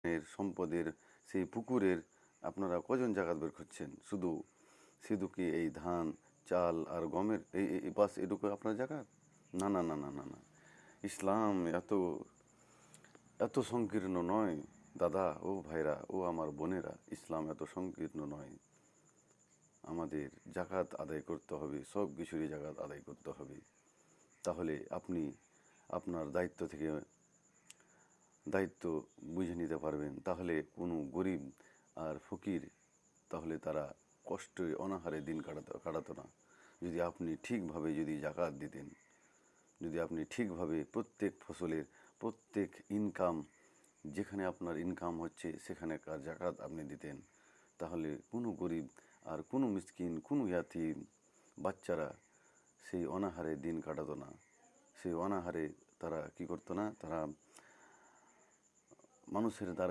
এর সম্পদের সেই পুকুরের আপনারা কজন জাকাত বের করছেন? শুধু শুধু কি এই ধান, চাল আর গমের এই বাস এটুকু আপনার জাকাত? না, না, না, না, না, না। ইসলাম এত এত সংকীর্ণ নয় দাদা, ও ভাইরা, ও আমার বোনেরা, ইসলাম এত সংকীর্ণ নয়। আমাদের জাকাত আদায় করতে হবে, সব কিছুরই জাকাত আদায় করতে হবে। তাহলে আপনি আপনার দায়িত্ব বুঝে নিতে পারবেন। তাহলে কোনো গরিব আর ফকির তাহলে তারা কষ্টে অনাহারে দিন কাটাতো না। যদি আপনি ঠিকভাবে যদি জাকাত দিতেন, যদি আপনি ঠিকভাবে প্রত্যেক ফসলের প্রত্যেক ইনকাম, যেখানে আপনার ইনকাম হচ্ছে সেখানেকার জাকাত আপনি দিতেন, তাহলে কোনো গরিব আর কোনো মিসকিন, কোনো ইয়াতিম বাচ্চারা সেই অনাহারে দিন কাটাতো না। সেই অনাহারে তারা কি করতো না, তারা মানুষের দ্বারা